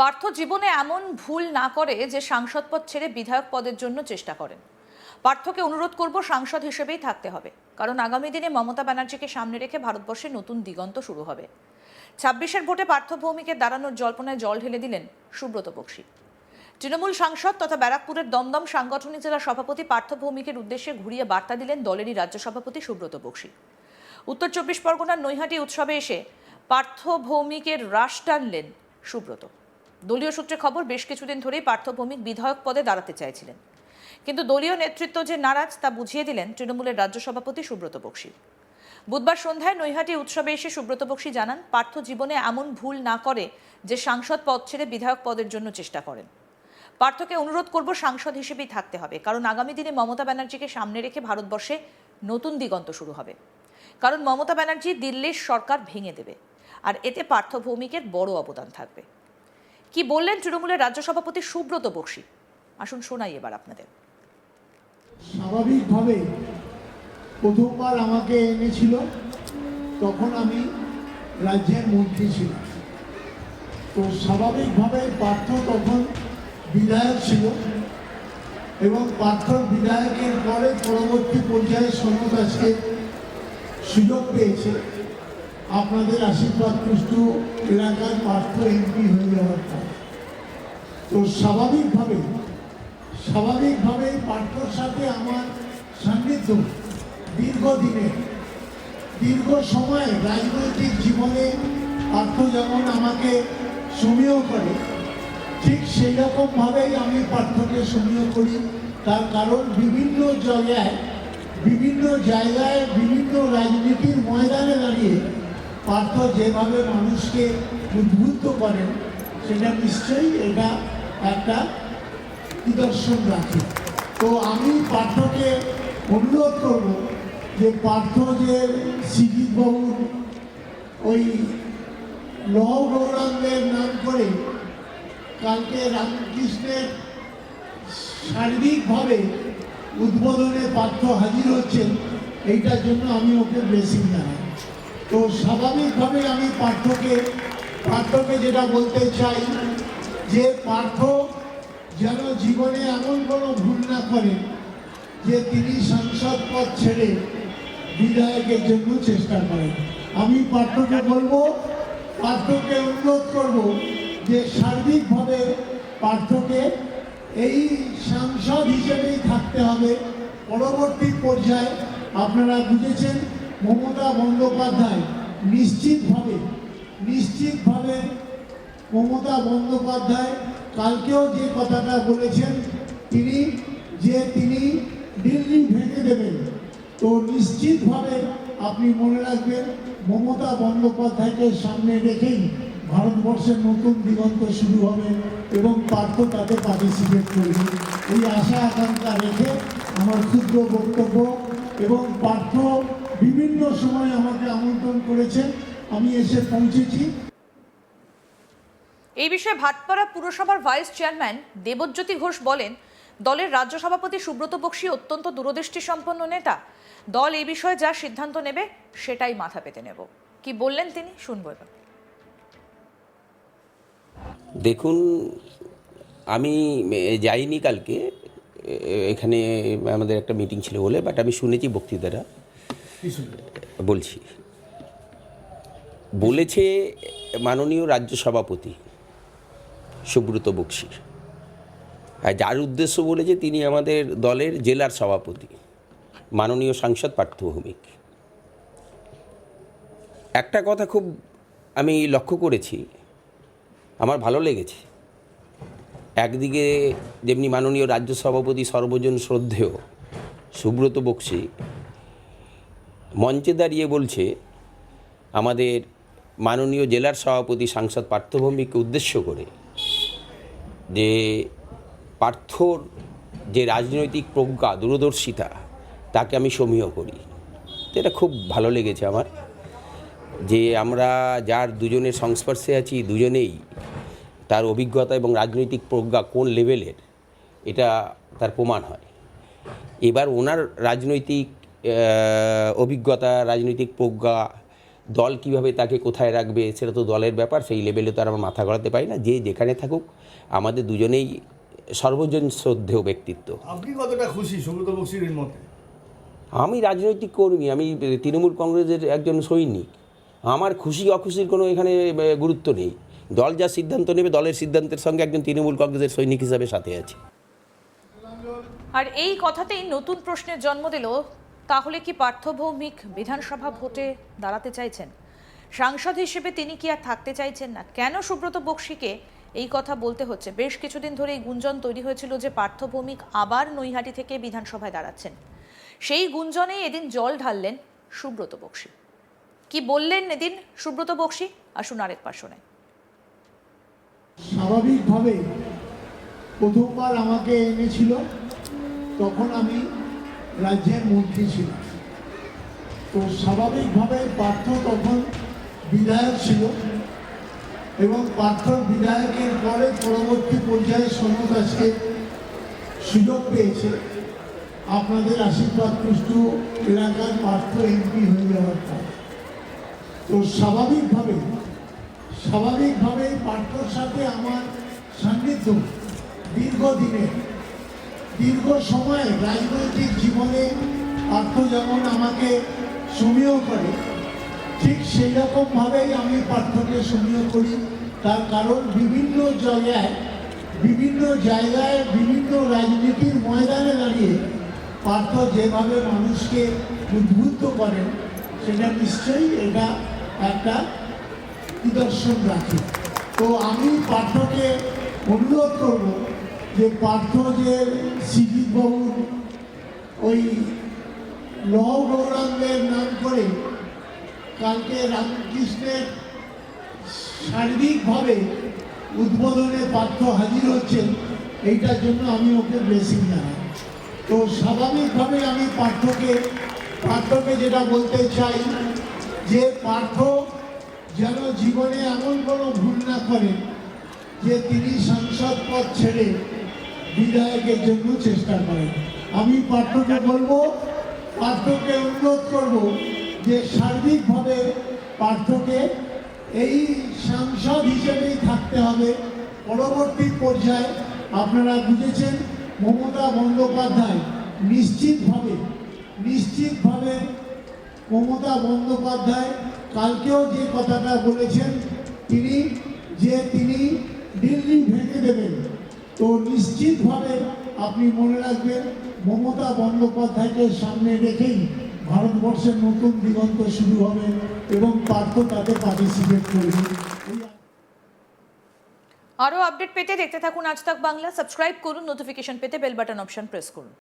পার্থ জীবনে এমন ভুল না করে যে সাংসদ পদ ছেড়ে বিধায়ক পদের জন্য চেষ্টা করেন। পার্থকে অনুরোধ করব সাংসদ হিসেবেই থাকতে হবে, কারণ আগামী দিনে মমতা ব্যানার্জিকে সামনে রেখে ভারতবর্ষে নতুন দিগন্ত শুরু হবে। 26-এর ভোটে পার্থ ভৌমিকের দাঁড়ানোর জল্পনায় জল ঢেলে দিলেন সুব্রত বক্সী। তৃণমূল সাংসদ তথা ব্যারাকপুরের দমদম সাংগঠনিক জেলা সভাপতি পার্থ ভৌমিকের উদ্দেশ্যে ঘুরিয়ে বার্তা দিলেন দলেরই রাজ্য সভাপতি সুব্রত বক্সী। উত্তর 24 পরগনার নৈহাটি উৎসবে এসে পার্থ ভৌমিকের রাশ টানলেন সুব্রত। দলীয় সূত্রে খবর, বেশ কিছুদিন ধরেই পার্থ ভৌমিক বিধায়ক পদে দাঁড়াতে চাইছিলেন, কিন্তু দলীয় নেতৃত্ব যে নারাজ তা বুঝিয়ে দিলেন তৃণমূলের রাজ্য সভাপতি সুব্রত বক্সী। বুধবার সন্ধ্যায় নৈহাটি উৎসবে এসে সুব্রত বক্সী জানান, পার্থ জীবনে এমন ভুল না করে যে সাংসদ পদ ছেড়ে বিধায়ক পদের জন্য চেষ্টা করেন। পার্থকে অনুরোধ করব সাংসদ হিসেবেই থাকতে হবে, কারণ আগামী দিনে মমতা ব্যানার্জিকে সামনে রেখে ভারতবর্ষে নতুন দিগন্ত শুরু হবে। কারণ মমতা ব্যানার্জি দিল্লির সরকার ভেঙে দেবে, আর এতে পার্থ ভৌমিকের বড় অবদান থাকবে। কি বললেন তৃণমূলের রাজ্য সভাপতি সুব্রত বক্সী, আসুন শোনাই এবার আপনাদের। স্বাভাবিকভাবে প্রথমবার আমাকে এনেছিল, তখন আমি রাজ্যের মন্ত্রী ছিলাম। তো স্বাভাবিকভাবে পার্থ তখন বিধায়ক ছিল এবং পার্থর বিধায়কের পরে পরবর্তী পর্যায়ে সনদ আজকে সুযোগ পেয়েছে আপনাদের আশীর্বাদ পুষ্ট এলাকার পার্থ এমপি হয়ে যাওয়ার পর। তো স্বাভাবিকভাবে পার্থর সাথে আমার সান্নিধ্য দীর্ঘ সময় রাজনৈতিক জীবনে পার্থ যেমন আমাকে সমীহ করে, ঠিক সেই রকমভাবেই আমি পার্থকে সমীহ করি। তার কারণ বিভিন্ন রাজনীতির ময়দানে দাঁড়িয়ে পার্থ যেভাবে মানুষকে উদ্বুদ্ধ করেন, সেটা নিশ্চয়ই এটা একটা নিদর্শন রাখে। তো আমি পার্থকে অনুরোধ করব যে পার্থ যে সিজিত বাবুর ওই লৌহ গৌরাঙ্গের নাম করে কালকে রামকৃষ্ণের সার্বিকভাবে উদ্বোধনে পার্থ হাজির হচ্ছেন, এইটার জন্য আমি ওকে ব্লেসিং জানাই। তো স্বাভাবিকভাবে আমি পার্থকে যেটা বলতে চাই যে পার্থ যেন জীবনে এমন কোনো ভুল না করে যে তিনি সাংসদ পদ ছেড়ে বিধায়কের জন্য চেষ্টা করেন। আমি পার্থকে অনুরোধ করব যে সার্বিকভাবে পার্থকে এই সাংসদ হিসেবেই থাকতে হবে। পরবর্তী পর্যায়ে আপনারা বুঝেছেন মমতা বন্দ্যোপাধ্যায় নিশ্চিতভাবে মমতা বন্দ্যোপাধ্যায় কালকেও যে কথাটা বলেছেন, তিনি দিল্লি ভেঙে দেবেন। তো নিশ্চিতভাবে আপনি মনে রাখবেন, মমতা বন্দ্যোপাধ্যায়কে সামনে রেখেই ভারতবর্ষের নতুন দিগন্ত শুরু হবে এবং পার্থ তাতে পার্টিসিপেট করবে। এই আশা আকাঙ্ক্ষা রেখে আমার ক্ষুদ্র বক্তব্য, এবং পার্থ বিভিন্ন সময় আমাকে আমন্ত্রণ করেছেন, আমি এসে পৌঁছেছি। এই বিষয়ে ভাটপাড়া পুরসভার ভাইস চেয়ারম্যান দেবজ্যোতি ঘোষ বলেন, দলের রাজ্য সভাপতি সুব্রত বক্সী অত্যন্ত দূরদৃষ্টি সম্পন্ন নেতা। দল এই বিষয়ে যা সিদ্ধান্ত নেবে সেটাই মাথা পেতে নেব। কি বললেন তিনি, শুনবো এবার। দেখুন, আমি যাইনি কালকে, এখানে আমাদের একটা মিটিং ছিল বলে, বাট আমি শুনেছি বক্তৃতাটা বলেছে মাননীয় রাজ্য সভাপতি সুব্রত বক্সী, আর যার উদ্দেশ্য বলেছে তিনি আমাদের দলের জেলার সভাপতি মাননীয় সাংসদ পার্থ ভৌমিক। একটা কথা খুব আমি লক্ষ্য করেছি, আমার ভালো লেগেছে। একদিকে যেমনি মাননীয় রাজ্য সভাপতি সর্বজন শ্রদ্ধেয় সুব্রত বক্সী মঞ্চে দাঁড়িয়ে বলছে আমাদের মাননীয় জেলার সভাপতি সাংসদ পার্থ ভৌমিককে উদ্দেশ্য করে যে পার্থর যে রাজনৈতিক প্রজ্ঞা, দূরদর্শিতা, তাকে আমি সমীহ করি। তো এটা খুব ভালো লেগেছে আমার, যে আমরা যার দুজনের সংস্পর্শে আছি, দুজনেই তার অভিজ্ঞতা এবং রাজনৈতিক প্রজ্ঞা কোন লেভেলের, এটা তার প্রমাণ হয়। এবার ওনার রাজনৈতিক অভিজ্ঞতা, রাজনৈতিক প্রজ্ঞা দল কিভাবে তাকে কোথায় রাখবে সেটা তো দলের ব্যাপার, সেই লেভেলে তো আর আমরা মাথা গড়াতে পারি না। যে যেখানে থাকুক আমাদের দুজনেই সর্বজন শ্রদ্ধেয় ব্যক্তিত্ব। আপনি কতটা খুশি সুব্রত বক্সির এর মতে? আমি রাজনৈতিক কর্মী, আমি তৃণমূল কংগ্রেসের একজন সৈনিক। আমার খুশি অখুশির কোনো এখানে গুরুত্ব নেই। দল যা সিদ্ধান্ত নেবে দলের সিদ্ধান্তের সঙ্গে একজন তৃণমূল কংগ্রেসের সৈনিক হিসাবে সাথে আছি। আর এই কথাতেই নতুন প্রশ্নের জন্ম দিল, তাহলে কি পার্থ ভৌমিক বিধানসভা ভোটে দাঁড়াতে চাইছেন? সাংসদ হিসেবে তিনি কি আর থাকতে চাইছেন না? কেন সুব্রত বক্সিকে এই কথা বলতে হচ্ছে? বেশ কিছুদিন ধরে এই গুঞ্জন তৈরি হয়েছিল যে পার্থ ভৌমিক আবার নৈহাটি থেকে বিধানসভায় দাঁড়াচ্ছেন। সেই গুঞ্জনেই এদিন জল ঢাললেন সুব্রত বক্সি। কি বললেন এদিন সুব্রত বক্সি? আসুন আরেকবার শোনাই। স্বাভাবিকভাবে প্রথমবার আমাকে এনেছিল তখন আমি রাজ্যের মন্ত্রী ছিলাম। তো স্বাভাবিকভাবে পার্থ তখন বিধায়ক ছিল এবং পার্থ বিধায়কের পরে পরবর্তী পর্যায়ে সনদ আজকে সুযোগ পেয়েছে আপনাদের আশীর্বাদ পুষ্ট এলাকার পার্থ এমপি হয়ে যাওয়ার পর। তো স্বাভাবিকভাবে পার্থর সাথে আমার সান্নিধ্য দীর্ঘ সময় রাজনৈতিক জীবনে পার্থ যেমন আমাকে সমীহ করে, ঠিক সেই রকমভাবেই আমি পার্থকে সমীহ করি। তার কারণ বিভিন্ন জায়গায় বিভিন্ন রাজনীতির ময়দানে দাঁড়িয়ে পার্থ যেভাবে মানুষকে উদ্বুদ্ধ করেন সেটা নিশ্চয়ই এটা একটা নিদর্শন রাখে। তো আমি পার্থকে অনুরোধ করব যে পার্থ যে সিজিৎ বাবুর ওই লহ গৌরাঙ্গের নাম করে কালকে রামকৃষ্ণের সার্বিকভাবে উদ্বোধনে পার্থ হাজির হচ্ছেন, এইটার জন্য আমি ওকে ব্লেসিং জানাই। তো স্বাভাবিকভাবে আমি পার্থকে যেটা বলতে চাই যে পার্থ যেন জীবনে এমন কোনো ভুল না করেন যে তিনি সাংসদ পদ ছেড়ে বিধায়কের জন্য চেষ্টা করেন। আমি পার্থকে অনুরোধ করব যে সার্বিকভাবে পার্থকে এই সাংসদ হিসেবেই থাকতে হবে। পরবর্তী পর্যায়ে আপনারা বুঝেছেন মমতা বন্দ্যোপাধ্যায় নিশ্চিতভাবে মমতা বন্দ্যোপাধ্যায় কালকেও যে কথাটা বলেছেন তিনি দিল্লি ভেঙে দেবেন। তো নিশ্চিতভাবে আপনি মনে রাখবেন মমতা বন্দ্যোপাধ্যায়কে সামনে রেখেই ভারতবর্ষের নতুন দিগন্ত শুরু হবে এবং পার্থ তাতে পার্টিসিপেট করবে। আরও আপডেট পেতে দেখতে থাকুন আজ তাক বাংলা। সাবস্ক্রাইব করুন, নোটিফিকেশন পেতে বেল বাটন অপশন প্রেস করুন।